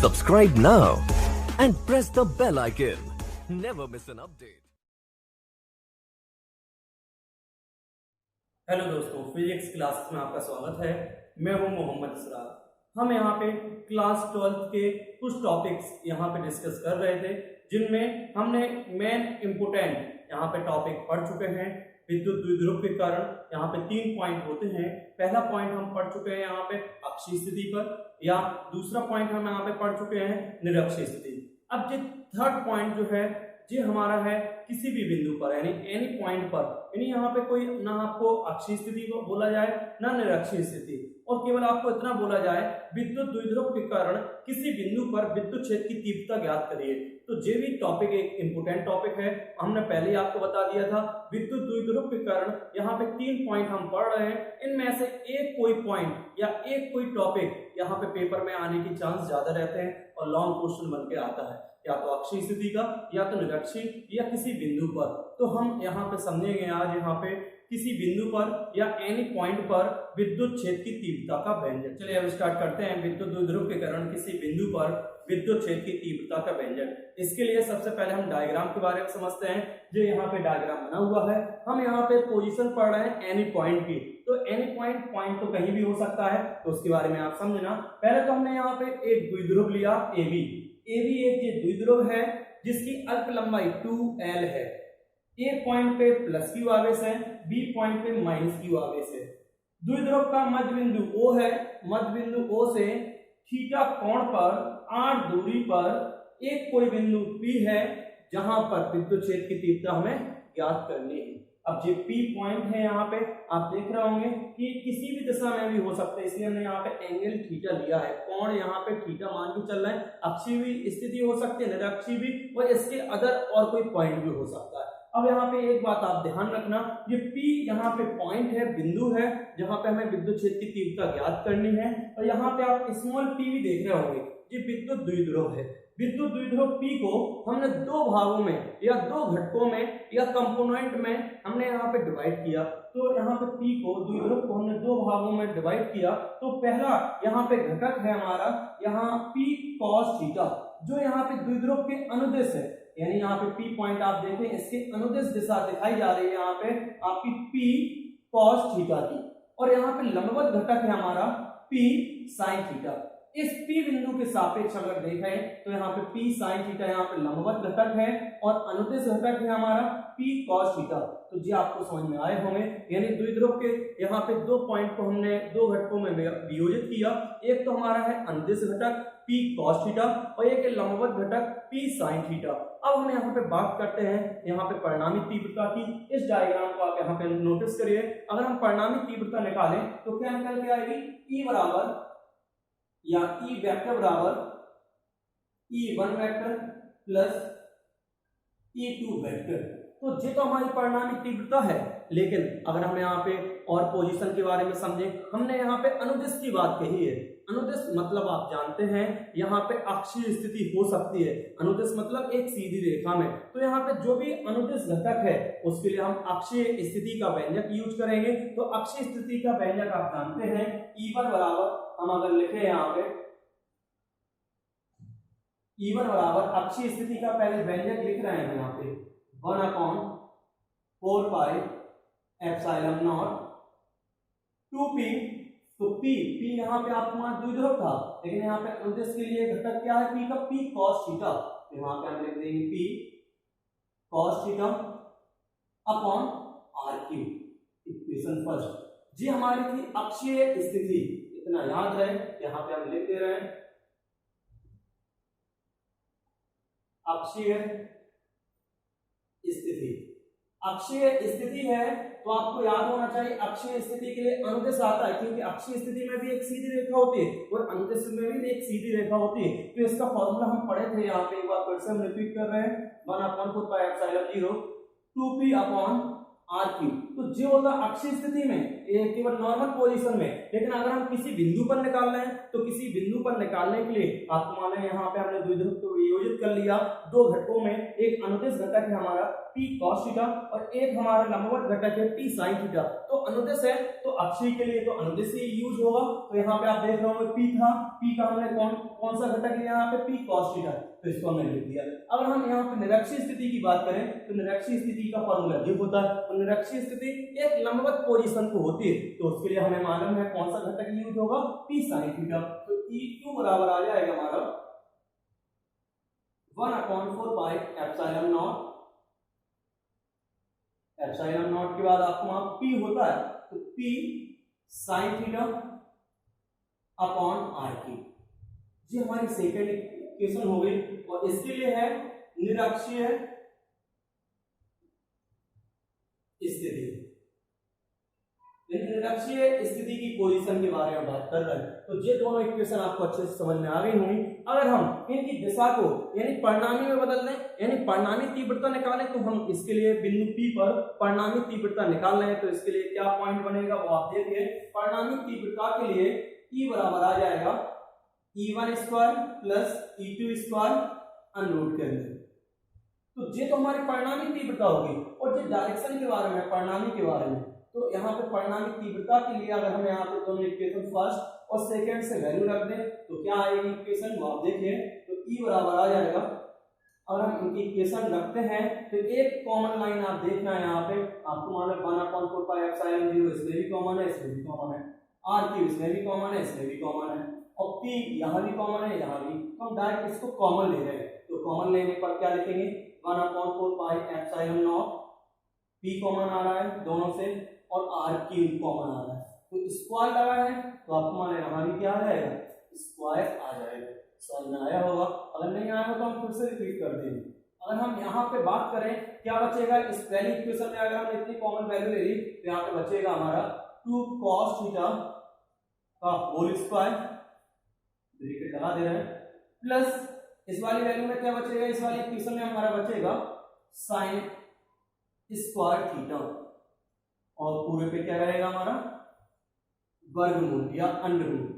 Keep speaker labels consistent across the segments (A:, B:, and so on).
A: Subscribe now and press the bell icon. Never miss an update.
B: Hello दोस्तों, physics class में आपका स्वागत है। मैं हूं मोहम्मद इसरार। हम यहाँ पे क्लास 12 के कुछ टॉपिक्स यहाँ पे डिस्कस कर रहे थे, जिनमें हमने मेन इम्पोर्टेंट यहाँ पे टॉपिक पढ़ चुके हैं। विद्युत द्विध्रुव के कारण यहाँ पे 3 पॉइंट होते हैं। पहला पॉइंट हम पढ़ चुके हैं यहाँ पे अक्षीय स्थिति पर, या दूसरा पॉइंट हम यहाँ पे पढ़ चुके हैं निरक्षीय स्थिति। अब जो थर्ड पॉइंट जो है ये हमारा है किसी भी बिंदु पर, यानी एनी पॉइंट पर, यानी यहाँ पे कोई ना आपको अक्षीय स्थिति को बोला जाए ना निरक्षीय स्थिति, और केवल आपको इतना बोला जाए विद्युत द्विध्रुव के कारण किसी बिंदु पर विद्युत क्षेत्र की तीव्रता ज्ञात करिए। तो ये भी टॉपिक एक इंपोर्टेंट टॉपिक है। हमने पहले ही आपको बता दिया था विद्युत द्विध्रुव के कारण यहाँ पे 3 पॉइंट हम पढ़ रहे हैं। इनमें से एक कोई पॉइंट या एक कोई टॉपिक यहाँ पे पेपर में आने की चांस ज्यादा रहते हैं और लॉन्ग क्वेश्चन बन के आता है, या तो अक्षीय स्थिति का, या तो निरक्षीय, या किसी बिंदु पर। तो हम यहाँ पे समझेंगे आज यहाँ पे किसी बिंदु पर या एनी पॉइंट पर विद्युत क्षेत्र की तीव्रता का व्यंजक। चलिए अब स्टार्ट करते हैं। विद्युत द्विध्रुव के कारण किसी बिंदु पर विद्युत क्षेत्र की तीव्रता का व्यंजक। इसके लिए सबसे पहले हम डायग्राम के बारे में समझते हैं। जो यहाँ पे डायग्राम बना हुआ है, हम यहाँ पे पोजीशन पढ़ रहे हैं एनी पॉइंट की। तो एनी पॉइंट तो कहीं भी हो सकता है, तो उसके बारे में आप समझना। पहले तो हमने यहाँ पे एक द्विध्रुव लिया AB एक ये द्विध्रुव है जिसकी अल्प लंबाई 2L है। A पॉइंट पे प्लस Q आवेश है, B पॉइंट पे माइनस Q आवेश है। द्विध्रुव का मध्य बिंदु O है। मध्य बिंदु O से थीटा कोण पर r दूरी पर एक कोई बिंदु P है जहां पर विद्युत क्षेत्र की तीव्रता हमें ज्ञात करनी है। अब ये P पॉइंट है, यहाँ पे आप देख रहे होंगे कि किसी भी दिशा में भी हो सकता है, इसलिए हमने यहाँ पे एंगल थीटा लिया है। कोण यहाँ पे थीटा मान के चल रहा है। अक्षीय भी स्थिति हो सकती है, निरक्षीय भी, और इसके अदर और कोई पॉइंट भी हो सकता है। अब यहाँ पे एक बात आप ध्यान रखना, ये P यहाँ पे पॉइंट है, बिंदु है जहाँ पे हमें विद्युत क्षेत्र की तीव्रता ज्ञात करनी है। और यहाँ पे आप स्मॉल p भी देख रहे होंगे, ये विद्युत द्विध्रुव है। विद्युत द्विध्रुव P को हमने 2 भागों में या 2 घटकों में या कंपोनेंट में हमने यहाँ पे डिवाइड किया। तो यहाँ पे P को, द्विध्रुव को हमने 2 भागों में डिवाइड किया। तो पहला यहाँ पे घटक है हमारा यहाँ P cos थीटा, जो यहाँ पे द्विध्रुव के अनुदिश है। यानी यहाँ पे P पॉइंट आप देखें, इसके अनुदिश दिशा दिखाई जा रही है यहाँ पे आपकी P cos थीटा की, और यहाँ पे लंबवत घटक है हमारा P sin थीटा। इस P बिंदु के सापेक्ष अगर देखें तो यहाँ पे P sin थीटा यहाँ पे लंबवत घटक है, और अनुदिश घटक है हमारा P cos थीटा। तो जी आपको समझ में आए होंगे। यानी द्विध्रुव के यहाँ पे 2 पॉइंट को हमने 2 घटकों में वियोजित किया। एक तो हमारा है अनुदिश घटक P cos थीटा, और एक है लंबवत घटक P sin थीटा। अब हम यहाँ पे बात करते हैं यहाँ पे परिणामी तीव्रता की। इस डायग्राम को आप यहाँ पे नोटिस करिए। अगर हम परिणामी तीव्रता निकालें तो क्या निकल के आएगी? E बराबर, या E वेक्टर बराबर E1 vector plus E2 vector. तो ये तो हमारी परिणामी तीव्रता है। लेकिन अगर हम यहाँ पे और पोजीशन के बारे में समझें, हमने यहाँ पे अनुदिश की बात कही है। अनुदिश मतलब आप जानते हैं यहाँ पे अक्षीय स्थिति हो सकती है। अनुदिश मतलब एक सीधी रेखा में। तो यहाँ पे जो भी अनुदिश घटक है उसके लिए हम अक्षीय स्थिति का व्यंजक यूज करेंगे। तो अक्षीय स्थिति का व्यंजक आप जानते हैं E1 बराबर, हम अगर लिखे यहाँ पे E1 बराबर अक्षीय स्थिति का पहले व्यंजक लिख रहे हैं यहाँ पे 1/4 पाई एप्सिलॉन नॉट 2p। तो P यहाँ पे आपको मान द्विध्रुव था, लेकिन यहाँ पे अनुदिश के लिए घटक क्या है P का? P cos theta. तो यहाँ पे हम लिख देंगे P cos theta upon RQ। Equation first जी हमारी थी अक्षीय स्थिति, इतना याद रहे। यहाँ पे हम लिख दे रहे हैं अक्षीय स्थिति। अक्षीय स्थिति है तो आपको याद होना चाहिए अक्षीय स्थिति के लिए अनुदिश आता है, क्योंकि अक्षीय स्थिति में भी एक सीधी रेखा होती है और अनुदिश में भी एक सीधी रेखा होती है। तो इसका फॉर्मूला हम पढ़े थे, यहाँ पे एक बार फिर से हम रिपीट कर रहे हैं 1/4 pi epsilon 0 2p upon RQ। तो जो होता अक्षीय स्थिति में ये केवल नॉर्मल पोजीशन में, लेकिन अगर हम किसी बिंदु पर निकाल रहे हैं तो किसी बिंदु पर निकालने के लिए आपको माने यहाँ पे हमने द्विध्रुव को वियोजित कर लिया दो घटकों में, एक अनुदिश घटक है हमारा p cos थीटा और एक हमारा लंबवत घटक है p sin थीटा। तो अनुदिश है तो अक्षीय के लिए तो अनुदिश ही यूज होगा। तो यहाँ पे आप देख रहे होंगे p था, p का हमने कौन सा घटक लिया यहाँ पे p cos थीटा, तो इसको हमने लिख दिया। अगर हम यहाँ पे निरक्षीय स्थिति की बात करें तो निरक्षीय स्थिति का फॉर्मूला ये होता है, और निरक्षीय स्थिति एक लंबवत पोजीशन को होती है, तो उसके लिए हमें मालूम है कौन सा घटक यूज होगा p sin थीटा। तो E2 बराबर आ जाएगा हमारा 1/4 pi epsilon not, epsilon not के बाद आपको वहां p होता है तो p sin theta upon r की, ये हमारी सेकंड इक्वेशन हो गई। और इसके लिए है निरक्षीय स्थिति, निरक्षीय स्थिति की पोजीशन के बारे में बात कर रहे हैं। तो ये दोनों इक्वेशन आपको अच्छे से समझ में आ गई होंगी। अगर हम इनकी दिशा को यानी परिणामी में बदल दें, यानी परिणामी तीव्रता निकालें, तो हम इसके लिए बिंदु P पर परिणामी तीव्रता निकाल रहे हैं, तो इसके लिए क्या पॉइंट बनेगा वो आप देखिए। परिणामी तीव्रता के लिए E बराबर आ जाएगा E1 square plus E2 square under root करेंगे, तो ये तो हमारी परिणामी तीव्रता होगी। और जो डायरेक्शन के बारे में, परिणामी के बारे में, तो यहाँ पे परिणामी तीव्रता के लिए अगर हम यहाँ पे दोनों इक्वेशन फर्स्ट और सेकंड से वैल्यू रख दें तो क्या आएगी इक्वेशन वो आप देखिए। तो E बराबर आ जाएगा, अगर हम इनकी इक्वेशन रखते हैं तो एक कॉमन लाइन आप देखना है यहाँ पे, आपको मालूम 1/4 पाई एप्सिलॉन 0 इसमें भी कॉमन है, इसमें भी कॉमन है, r3 इसमें भी कॉमन है, इसमें भी कॉमन है, और p यहाँ भी कॉमन है, यहाँ भी, तो हम डायरेक्ट इसको कॉमन ले रहे हैं। तो कॉमन लेने पर क्या लिखेंगे 1/4 pi epsilon not, p common आ रहा है दोनों से और r3 कॉमन आ रहा है, तो स्क्वायर लगा है तो आपको माने यहाँ भी क्या आ जाएगा स्क्वायर आ जाएगा। समझ में आया होगा, अगर नहीं आया हो तो हम फिर से रिपीट कर देंगे। अगर हम यहाँ पे बात करें क्या बचेगा, इस पहली इक्वेशन में अगर हम इतनी कॉमन वैल्यू ले ली तो यहाँ पे बचेगा हमारा 2 cos थीटा का होल स्क्वायर, ब्रैकेट लगा दे रहे हैं, प्लस इस वाली वैल्यू में क्या बचेगा, इस वाली इक्वेशन में हमारा बचेगा sin स्क्वायर थीटा, और पूरे पे क्या रहेगा हमारा वर्गमूल या अंडरमूल।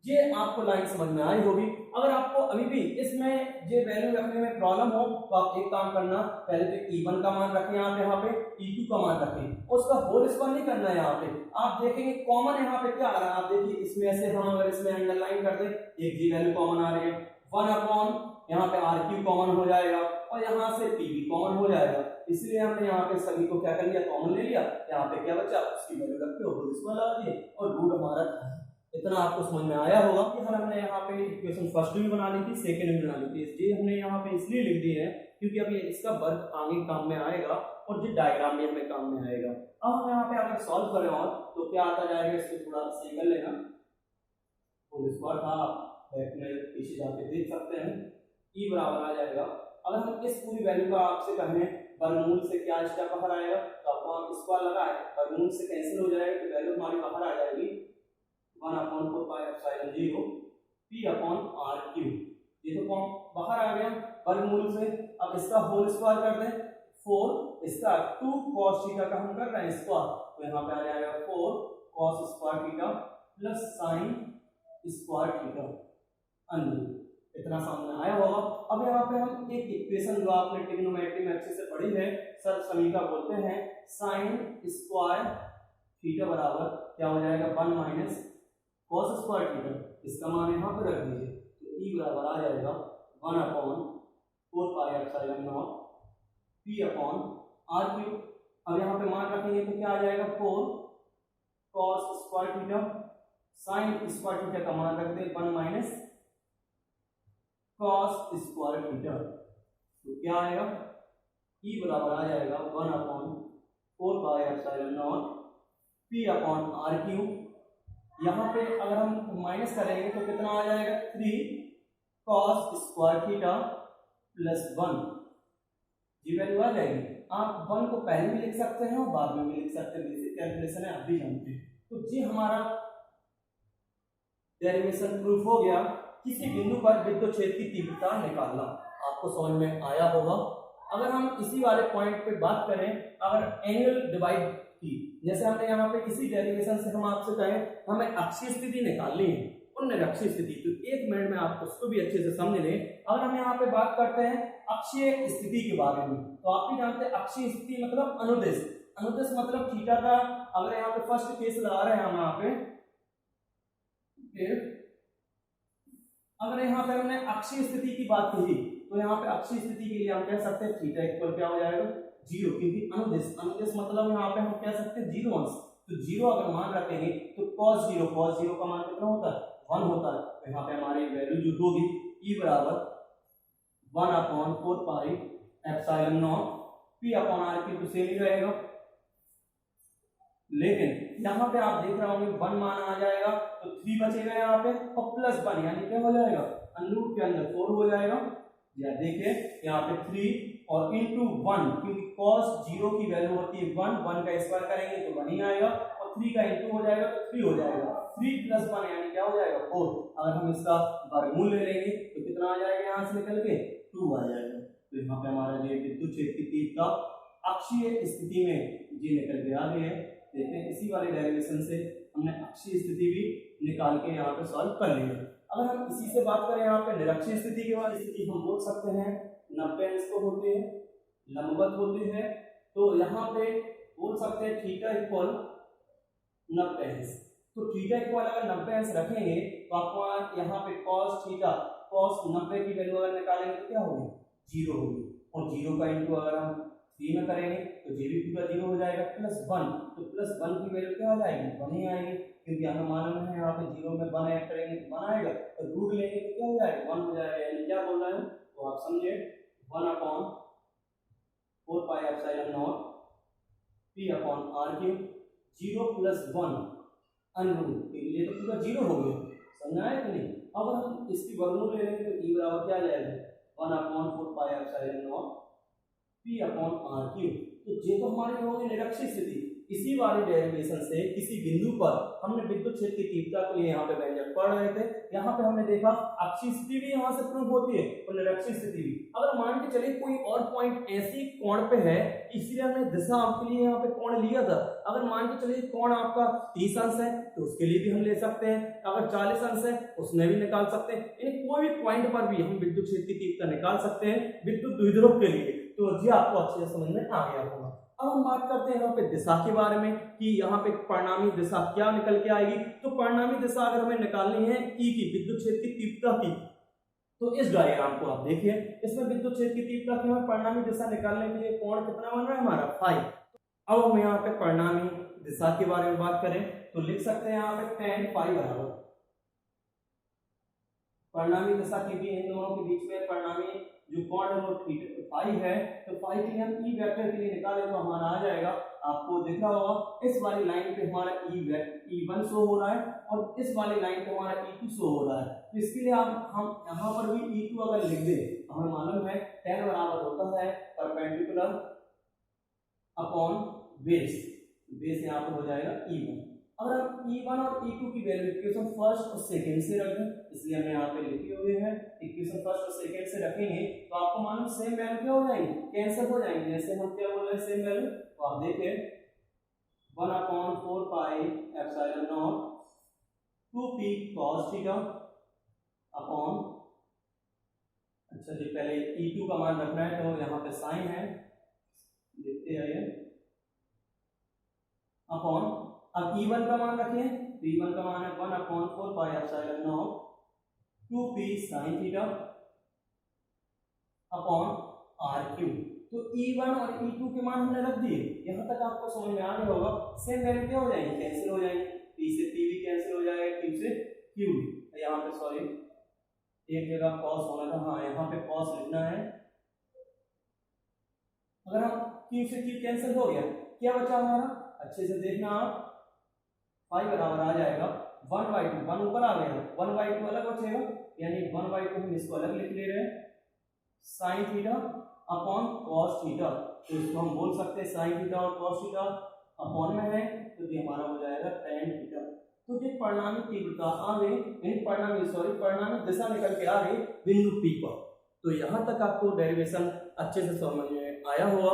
B: ये आपको लाइन समझ में आई होगी। अगर आपको अभी भी इसमें ये वैल्यू रखने में प्रॉब्लम हो तो आप एक काम करना, पहले तो E1 का मान रखें यहाँ पे E2 का मान रखें, उसका होल स्क्वायर नहीं करना है। यहाँ पे आप देखेंगे कॉमन यहाँ पे क्या आ रहा है, आप देखिए इसमें से हम अगर इसमें अंडरलाइन कर दें एक जी वैल्यू कॉमन आ रही है, 1 यहाँ पे r3 कॉमन हो जाएगा और यहाँ से p भी कॉमन हो जाएगा, इसलिए हमने यहाँ पे सभी को क्या कर लिया कॉमन ले लिया। यहाँ पे क्या बचा उसकी वैल्यू रख के होल स्क्वायर लगा दिए और रूट हमारा था। इतना आपको समझ में आया होगा कि हमने यहाँ पे इक्वेशन फर्स्ट भी बना ली थी, सेकंड भी बना ली थी, इसलिए हमने यहाँ पे इसलिए लिख दी है क्योंकि अभी इसका वर्क आगे काम में आएगा और जो डायग्राम भी हमें काम में आएगा। अब हम यहाँ पे अगर सॉल्व करें और तो क्या आता जाएगा, इसको थोड़ा सही कर लेना। होल स्क्वायर था, आप बैक में पीछे जाके देख सकते हैं। E बराबर आ जाएगा, अगर हम इस पूरी वैल्यू का आपसे कहें वर्गमूल से क्या स्टेप बाहर आएगा, तो आपको हम स्क्वायर लगाए वर्गमूल से कैंसिल हो जाएगा, तो वैल्यू हमारी बाहर आ जाएगी 1/4 पाई एप्सिलॉन 0 p/r3। ये तो बाहर आ गया वर्गमूल से। अब इसका होल स्क्वायर कर दें 4, इसका 2 cos थीटा का हम कर रहे हैं स्क्वायर, तो यहाँ पे आ जाएगा 4 cos square theta plus sin square theta अंदर। इतना सामने आया होगा। अब यहाँ पे हम एक इक्वेशन जो आपने ट्रिग्नोमेट्री में अच्छे से पढ़ी है, सर समीकरण बोलते हैं sin स्क्वायर थीटा बराबर क्या हो जाएगा 1 माइनस cos स्क्वायर थीटा, इसका मान यहाँ पे रख दीजिए, तो E बराबर आ जाएगा 1/4 पाई एप्सिलॉन नॉट p/r3। अब यहाँ पे मान रखेंगे तो क्या आ जाएगा 4 cos square theta sin square theta का मान रख दे 1 माइनस cos स्क्वायर थीटा, तो क्या आएगा E बराबर आ जाएगा 1/4 पाई एप्सिलॉन नॉट p/r3। यहाँ पे अगर हम माइनस करेंगे तो कितना आ जाएगा 3 cos स्क्वायर थीटा प्लस 1, ये वैल्यू आ जाएगी। आप 1 को पहले भी लिख सकते हैं और बाद में भी लिख सकते हैं, बेसिक कैलकुलेशन है आप भी जानते हैं। तो ये हमारा डेरिवेशन प्रूफ हो गया, किसी बिंदु पर विद्युत क्षेत्र की तीव्रता निकालना। आपको समझ में आया होगा। अगर हम इसी वाले पॉइंट पे बात करें, अगर एंगल डिवाइड की। जैसे हमने यहाँ पे इसी डेरिवेशन से हम आपसे कहें हमें अक्षीय स्थिति निकालनी है और निरक्षीय स्थिति, तो 1 मिनट में आप उसको भी अच्छे से समझ लें। अगर हम यहाँ पे बात करते हैं अक्षीय स्थिति के बारे में, तो आप भी जानते हैं अक्षीय स्थिति मतलब अनुदिश, अनुदिश मतलब थीटा का। अगर यहाँ पे फर्स्ट केस लगा रहे हैं हम यहाँ पे, अगर यहाँ पे हमने अक्षीय स्थिति की बात की तो यहाँ पे अक्षीय स्थिति के लिए हम कह सकते हैं थीटा इक्वल क्या हो जाएगा 0, क्योंकि अनुदिश, अनुदिश मतलब यहाँ पे हम कह सकते हैं 0 अंश, तो 0 अगर मान रखेंगे तो cos 0 का मान कितना होता है 1 होता है। तो यहाँ पे हमारी वैल्यू जो होगी E बराबर 1/4 pi epsilon not P upon R की तो सेम ही रहेगा, लेकिन यहाँ पे आप देख रहे होंगे 1 मान आ जाएगा तो 3 बचेगा यहाँ पे और प्लस 1 यानी क्या हो जाएगा अनुरूप के अंदर 4 हो जाएगा। या देखिए यहाँ पे 3 और इंटू 1, क्योंकि cos 0 की वैल्यू होती है 1, 1 का स्क्वायर करेंगे तो 1 ही आएगा और 3 का इंटू हो जाएगा तो 3 हो जाएगा, 3 प्लस 1 यानी क्या हो जाएगा 4। अगर हम इसका वर्गमूल ले लेंगे तो कितना आ जाएगा यहाँ से निकल के 2 आ जाएगा। तो यहाँ पे हमारा जो विद्युत क्षेत्र की तीव्रता अक्षीय स्थिति में जी निकल के आ गई है। देखते हैं इसी वाले डेरिवेशन से हमने अक्षीय स्थिति भी निकाल के यहाँ पे सॉल्व कर ली है। अगर हम इसी से बात करें यहाँ पे निरक्षीय स्थिति के बाद, स्थिति हम बोल सकते हैं 90 अंश को होते हैं, लंबवत होते हैं, तो यहाँ पे बोल सकते हैं थीटा इक्वल 90 अंश। तो थीटा इक्वल अगर 90 अंश रखेंगे तो आपको यहाँ पे cos थीटा, cos 90 की वैल्यू अगर निकालेंगे तो क्या होगी 0 होगी, और 0 का इंटू अगर हम 3 में करेंगे तो जे भी पूरा 0 हो जाएगा, प्लस 1, तो प्लस 1 की वैल्यू क्या आ जाएगी 1 ही आएगी, क्योंकि हमें मालूम है यहाँ पे 0 में 1 ऐड करेंगे तो 1 आएगा, और रूट लेंगे तो क्या हो जाएगा 1 हो जाएगा। यानी क्या बोल रहे हैं तो आप समझे 1/4 pi epsilon not P upon R cube, 0 plus 1 अनुरूप, क्योंकि ये तो पूरा 0 हो गया, समझा है कि नहीं। अब हम इसकी वर्गमूल ले लेंगे तो E बराबर क्या आ जाएगा 1/4 pi epsilon not P upon R cube. तो ये तो हमारी होगी निरक्षीय स्थिति। इसी वाले डेरिवेशन से किसी बिंदु पर हमने विद्युत क्षेत्र की तीव्रता के लिए यहाँ पे व्यंजक पढ़ रहे थे, यहाँ पे हमने देखा अक्षीय स्थिति भी यहाँ से प्रूव होती है और निरक्षीय स्थिति भी। अगर मान के चलिए कोई और पॉइंट ऐसी कोण पे है, इसलिए हमने दिशा आपके लिए यहाँ पे कोण लिया था। अगर मान के चलिए कोण आपका 30 अंश है तो उसके लिए भी हम ले सकते हैं, अगर 40 अंश है उसमें भी निकाल सकते हैं, यानी कोई भी पॉइंट पर भी हम विद्युत क्षेत्र की तीव्रता निकाल सकते हैं विद्युत द्विध्रुव के लिए। तो जी आपको अच्छे से समझ में आ गया होगा। अब हम बात करते हैं यहाँ पे दिशा के बारे में कि यहाँ पे परिणामी दिशा क्या निकल के आएगी। तो परिणामी दिशा अगर हमें निकालनी है ई की, विद्युत क्षेत्र की तीव्रता की, तो इस डायग्राम को आप देखिए, इसमें विद्युत क्षेत्र की तीव्रता की हमें परिणामी दिशा निकालने के लिए कोण कितना बन रहा है हमारा फाई। अब हम यहाँ पे परिणामी दिशा के बारे में बात करें तो लिख सकते हैं यहाँ पे tan फाई बराबर परिणामी दिशा की भी इन दोनों के बीच में परिणामी जो कोण है वो फाई है, तो फाई के लिए हम ई वेक्टर के लिए निकालें तो हमारा आ जाएगा, आपको दिख रहा होगा इस वाली लाइन पे हमारा E1 शो हो रहा है और इस वाली लाइन पे हमारा E2 शो हो रहा है। तो इसके लिए हम यहाँ पर भी E2 अगर लिख दें, हमें मालूम है tan बराबर होता है परपेंडिकुलर अपॉन बेस, बेस यहाँ पर हो जाएगा E1। अगर हम E1 और E2 की वैल्यू इक्वेशन फर्स्ट और सेकंड से रख दें, इसलिए हमने यहाँ पे लिखे हुए हैं इक्वेशन फर्स्ट और सेकंड से रखेंगे तो आपको मालूम सेम वैल्यू क्या हो जाएंगे, कैंसिल हो जाएंगे। जैसे हम क्या बोल रहे हैं सेम वैल्यू, तो आप देखें 1/4 pi epsilon not 2p cos theta upon, अच्छा जी पहले E2 का मान रखना है तो यहाँ पे साइन है, देखते आइए, अपॉन अब E1 का मान रखें तो E1 का मान है 1/4 pi epsilon not 2p sin theta upon R cube. तो E1 और E2 के मान हमने रख दिए, यहाँ तक आपको समझ में आ गया होगा। सेम वैल्यू क्या हो जाएंगे, कैंसिल हो जाएंगे, P से P भी कैंसिल हो जाएगा, Q से Q भी। यहाँ पे सॉरी एक जगह cos होना था, हाँ यहाँ पे cos लिखना है। अगर हम Q से Q कैंसिल हो गया, क्या बचा हमारा, अच्छे से देखना आप, फाई बराबर आ जाएगा 1/2, 1 ऊपर आ गया, 1/2 अलग बचेगा, यानी 1/2 हम इसको अलग लिख ले रहे हैं sine theta upon cos theta. तो इसको हम बोल सकते हैं साइन थीटा और कॉस थीटा अपॉन में है तो ये हमारा हो जाएगा tan थीटा। तो ये परिणामी तीव्रता आ गई, यानी परिणामी दिशा निकल के आ गई बिंदु P पर। तो यहाँ तक आपको डेरिवेशन अच्छे से समझ में आया होगा।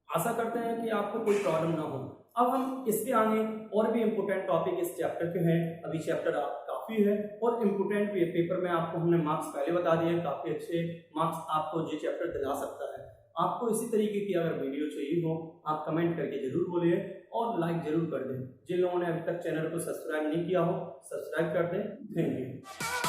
B: आशा करते हैं कि आपको कोई प्रॉब्लम ना हो। अब हम इसके आगे और भी इम्पोर्टेंट टॉपिक इस चैप्टर के हैं। अभी चैप्टर काफी है और इम्पोर्टेंट भी है। पेपर में आपको हमने मार्क्स पहले बता दिए, काफी अच्छे मार्क्स आपको ये चैप्टर दिला सकता है। आपको इसी तरीके की अगर वीडियो चाहिए हो आप कमेंट करके जरूर बोलिए और लाइक जरूर कर दें। जिन लोगों ने अभी तक चैनल को सब्सक्राइब नहीं किया हो सब्सक्राइब कर दें। Thank you.